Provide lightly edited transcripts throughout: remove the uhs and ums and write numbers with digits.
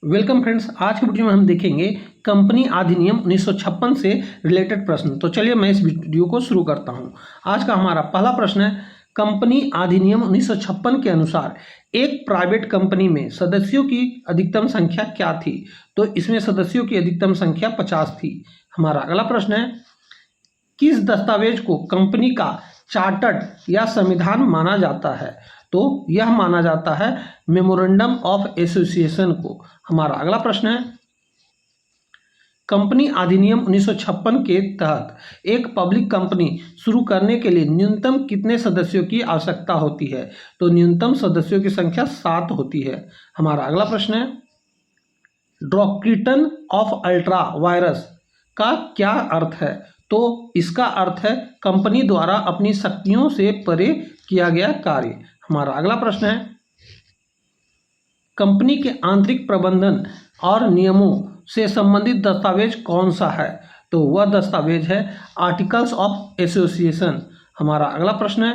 Welcome friends, आज की video में हम देखेंगे कंपनी अधिनियम 1956 से रिलेटेड प्रश्न। तो चलिए मैं इस वीडियो को शुरू करता हूं। आज का हमारा पहला प्रश्न है, कंपनी अधिनियम 1956 के अनुसार एक प्राइवेट कंपनी में सदस्यों की अधिकतम संख्या क्या थी? तो इसमें सदस्यों की अधिकतम संख्या 50 थी। हमारा अगला प्रश्न है, किस दस्तावेज को कंपनी का चार्टर्ड या संविधान माना जाता है? तो यह माना जाता है मेमोरेंडम ऑफ एसोसिएशन को। हमारा अगला प्रश्न है, कंपनी अधिनियम 1956 के तहत एक पब्लिक कंपनी शुरू करने के लिए न्यूनतम कितने सदस्यों की आवश्यकता होती है? तो न्यूनतम सदस्यों की संख्या 7 होती है। हमारा अगला प्रश्न है, ड्रॉक्रिटन ऑफ अल्ट्रा वायरस का क्या अर्थ है? तो इसका अर्थ है कंपनी द्वारा अपनी शक्तियों से परे किया गया कार्य। हमारा अगला प्रश्न है, कंपनी के आंतरिक प्रबंधन और नियमों से संबंधित दस्तावेज कौन सा है? तो वह दस्तावेज है आर्टिकल्स ऑफ एसोसिएशन। हमारा अगला प्रश्न है,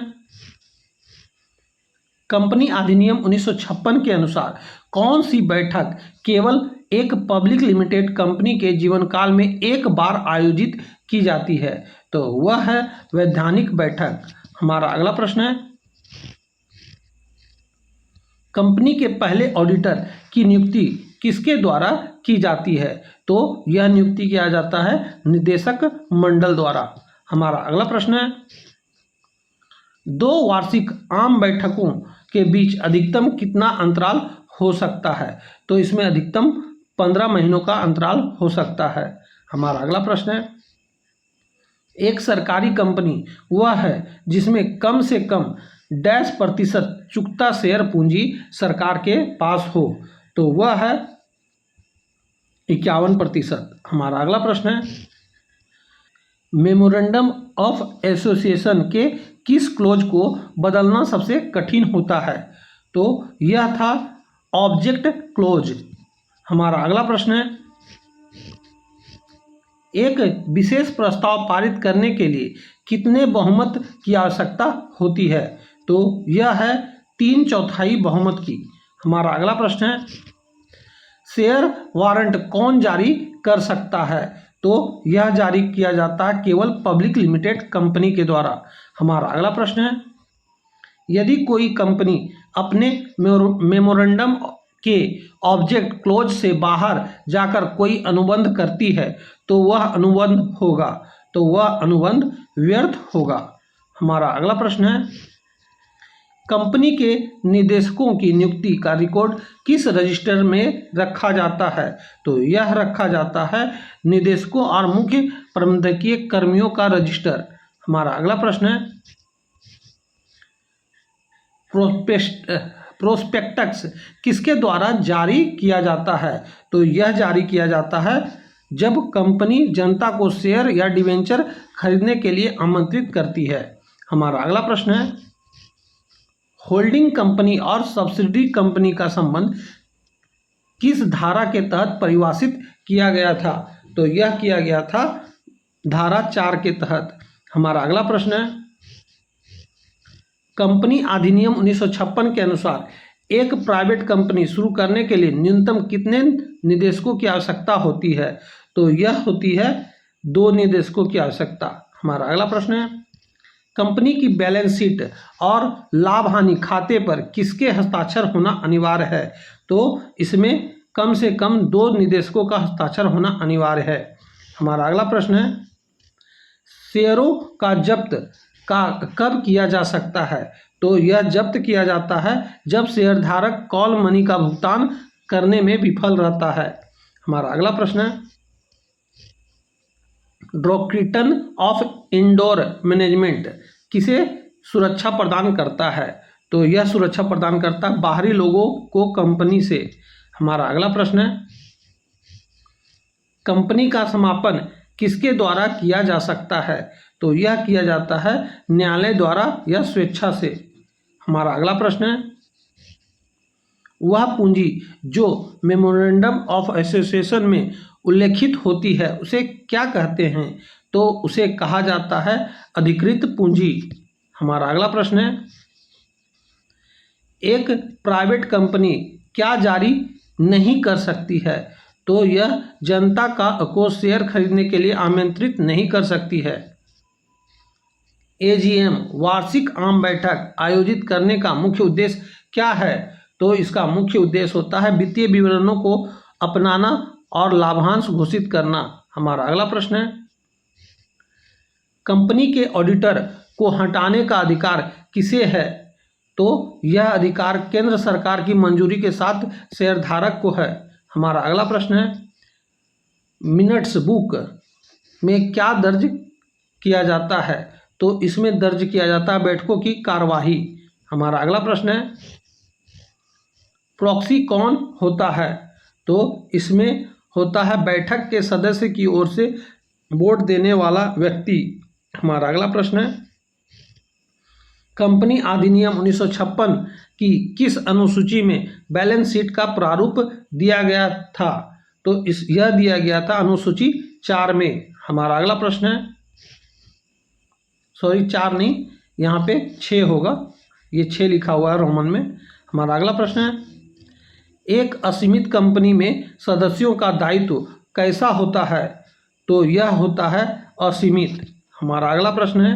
कंपनी अधिनियम 1956 के अनुसार कौन सी बैठक केवल एक पब्लिक लिमिटेड कंपनी के जीवन काल में एक बार आयोजित की जाती है? तो वह है वैधानिक बैठक। हमारा अगला प्रश्न है, कंपनी के पहले ऑडिटर की नियुक्ति किसके द्वारा की जाती है? तो यह नियुक्ति किया जाता है निदेशक मंडल द्वारा। हमारा अगला प्रश्न है, दो वार्षिक आम बैठकों के बीच अधिकतम कितना अंतराल हो सकता है? तो इसमें अधिकतम 15 महीनों का अंतराल हो सकता है। हमारा अगला प्रश्न है, एक सरकारी कंपनी वह है जिसमें कम से कम डैश प्रतिशत चुकता शेयर पूंजी सरकार के पास हो? तो वह है 51%। हमारा अगला प्रश्न है, मेमोरेंडम ऑफ एसोसिएशन के किस क्लोज को बदलना सबसे कठिन होता है? तो यह था ऑब्जेक्ट क्लोज। हमारा अगला प्रश्न है, एक विशेष प्रस्ताव पारित करने के लिए कितने बहुमत की आवश्यकता होती है? तो यह है 3/4 बहुमत की। हमारा अगला प्रश्न है, शेयर वारंट कौन जारी कर सकता है? तो यह जारी किया जाता है केवल पब्लिक लिमिटेड कंपनी के द्वारा। हमारा अगला प्रश्न है, यदि कोई कंपनी अपने मेमोरेंडम के ऑब्जेक्ट क्लोज से बाहर जाकर कोई अनुबंध करती है तो वह अनुबंध व्यर्थ होगा। हमारा अगला प्रश्न है, कंपनी के निदेशकों की नियुक्ति का रिकॉर्ड किस रजिस्टर में रखा जाता है? तो यह रखा जाता है निदेशकों और मुख्य प्रबंधकीय कर्मियों का रजिस्टर। हमारा अगला प्रश्न है, प्रोस्पेक्टस किसके द्वारा जारी किया जाता है? तो यह जारी किया जाता है जब कंपनी जनता को शेयर या डिवेंचर खरीदने के लिए आमंत्रित करती है। हमारा अगला प्रश्न है, होल्डिंग कंपनी और सब्सिडरी कंपनी का संबंध किस धारा के तहत परिभाषित किया गया था? तो यह किया गया था धारा 4 के तहत। हमारा अगला प्रश्न है, कंपनी अधिनियम 1956 के अनुसार एक प्राइवेट कंपनी शुरू करने के लिए न्यूनतम कितने निदेशकों की आवश्यकता होती है? तो यह होती है 2 निदेशकों की आवश्यकता। हमारा अगला प्रश्न है, कंपनी की बैलेंस शीट और लाभ हानि खाते पर किसके हस्ताक्षर होना अनिवार्य है? तो इसमें कम से कम 2 निदेशकों का हस्ताक्षर होना अनिवार्य है। हमारा अगला प्रश्न है, शेयरों का जब्त कब किया जा सकता है? तो यह जब्त किया जाता है जब शेयरधारक कॉल मनी का भुगतान करने में विफल रहता है। हमारा अगला प्रश्न है, ड्रॉक्रिटन ऑफ इंडोर मैनेजमेंट किसे सुरक्षा प्रदान करता है? तो यह सुरक्षा प्रदान करता है बाहरी लोगों को कंपनी से। हमारा अगला प्रश्न है, कंपनी का समापन किसके द्वारा किया जा सकता है? तो यह किया जाता है न्यायालय द्वारा या स्वेच्छा से। हमारा अगला प्रश्न है, वह पूंजी जो मेमोरेंडम ऑफ एसोसिएशन में उल्लेखित होती है उसे क्या कहते हैं? तो उसे कहा जाता है अधिकृत पूंजी। हमारा अगला प्रश्न है, एक प्राइवेट कंपनी क्या जारी नहीं कर सकती है, तो यह जनता को शेयर खरीदने के लिए आमंत्रित नहीं कर सकती है। एजीएम वार्षिक आम बैठक आयोजित करने का मुख्य उद्देश्य क्या है? तो इसका मुख्य उद्देश्य होता है वित्तीय विवरणों को अपनाना और लाभांश घोषित करना। हमारा अगला प्रश्न है, कंपनी के ऑडिटर को हटाने का अधिकार किसे है? तो यह अधिकार केंद्र सरकार की मंजूरी के साथ शेयरधारक को है। हमारा अगला प्रश्न है, मिनट्स बुक में क्या दर्ज किया जाता है? तो इसमें दर्ज किया जाता है बैठकों की कार्यवाही। हमारा अगला प्रश्न है, प्रॉक्सी कौन होता है? तो इसमें होता है बैठक के सदस्य की ओर से वोट देने वाला व्यक्ति। हमारा अगला प्रश्न है, कंपनी अधिनियम 1956 की किस अनुसूची में बैलेंस शीट का प्रारूप दिया गया था? तो यह दिया गया था अनुसूची 4 में। हमारा अगला प्रश्न है, 4 नहीं, यहाँ पे 6 होगा, ये 6 लिखा हुआ है रोमन में। हमारा अगला प्रश्न है, एक असीमित कंपनी में सदस्यों का दायित्व कैसा होता है? तो यह होता है असीमित। हमारा अगला प्रश्न है,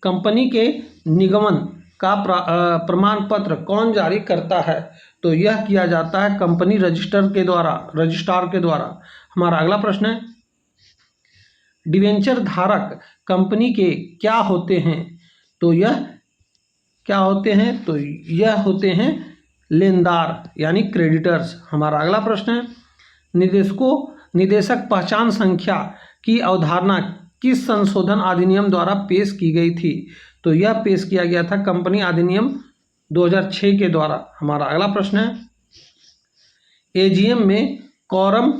कंपनी के निगमन का प्रमाण पत्र कौन जारी करता है? तो यह किया जाता है कंपनी रजिस्ट्रार के द्वारा। हमारा अगला प्रश्न है, डिवेंचर धारक कंपनी के क्या होते हैं? तो यह क्या होते हैं? तो यह होते हैं लेनदार यानी क्रेडिटर्स। हमारा अगला प्रश्न है, निदेशक पहचान संख्या की अवधारणा किस संशोधन अधिनियम द्वारा पेश की गई थी? तो यह पेश किया गया था कंपनी अधिनियम 2006 के द्वारा। हमारा अगला प्रश्न है, एजीएम में कोरम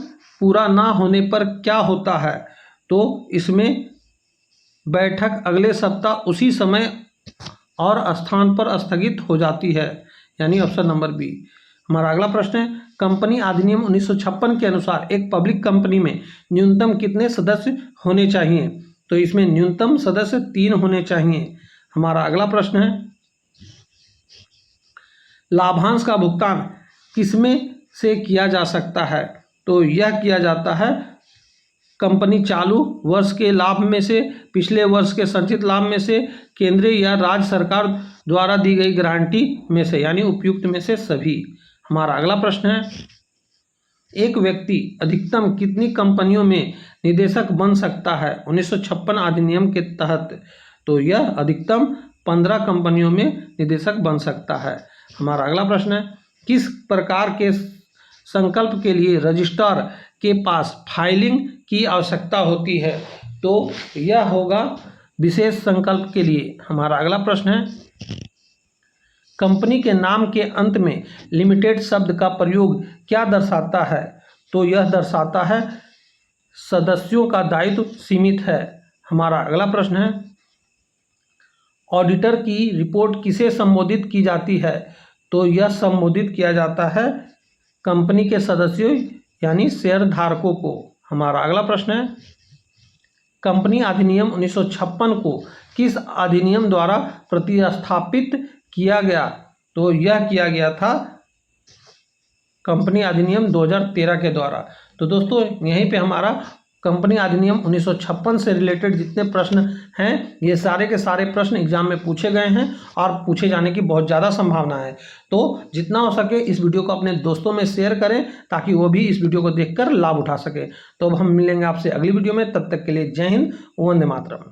पूरा ना होने पर क्या होता है? तो इसमें बैठक अगले सप्ताह उसी समय और स्थान पर स्थगित हो जाती है, यानी ऑप्शन नंबर बी। हमारा अगला प्रश्न है, कंपनी अधिनियम 1956 के अनुसार एक पब्लिक कंपनी में न्यूनतम कितने सदस्य होने चाहिए? तो इसमें न्यूनतम सदस्य 3 होने चाहिए। हमारा अगला प्रश्न है, लाभांश का भुगतान किसमें से किया जा सकता है? तो यह किया जाता है कंपनी चालू वर्ष के लाभ में से, पिछले वर्ष के संचित लाभ में से, केंद्रीय या राज्य सरकार द्वारा दी गई गारंटी में से, यानी उपयुक्त में से सभी। हमारा अगला प्रश्न है, एक व्यक्ति अधिकतम कितनी कंपनियों में निदेशक बन सकता है 1956 अधिनियम के तहत? तो यह अधिकतम 15 कंपनियों में निदेशक बन सकता है। हमारा अगला प्रश्न है, किस प्रकार के संकल्प के लिए रजिस्ट्रार के पास फाइलिंग की आवश्यकता होती है? तो यह होगा विशेष संकल्प के लिए। हमारा अगला प्रश्न है, कंपनी के नाम के अंत में लिमिटेड शब्द का प्रयोग क्या दर्शाता है? तो यह दर्शाता है सदस्यों का दायित्व सीमित है। हमारा अगला प्रश्न है, ऑडिटर की रिपोर्ट किसे संबोधित की जाती है? तो यह संबोधित किया जाता है कंपनी के सदस्यों यानी शेयर धारकों को। हमारा अगला प्रश्न है, कंपनी अधिनियम 1956 को किस अधिनियम द्वारा प्रतिस्थापित किया गया? तो यह किया गया था कंपनी अधिनियम 2013 के द्वारा। तो दोस्तों यहीं पे हमारा कंपनी अधिनियम 1956 से रिलेटेड जितने प्रश्न हैं ये सारे के सारे प्रश्न एग्जाम में पूछे गए हैं और पूछे जाने की बहुत ज़्यादा संभावना है। तो जितना हो सके इस वीडियो को अपने दोस्तों में शेयर करें ताकि वो भी इस वीडियो को देखकर लाभ उठा सके। तो अब हम मिलेंगे आपसे अगली वीडियो में, तब तक के लिए जय हिंद, वंदे मातरम।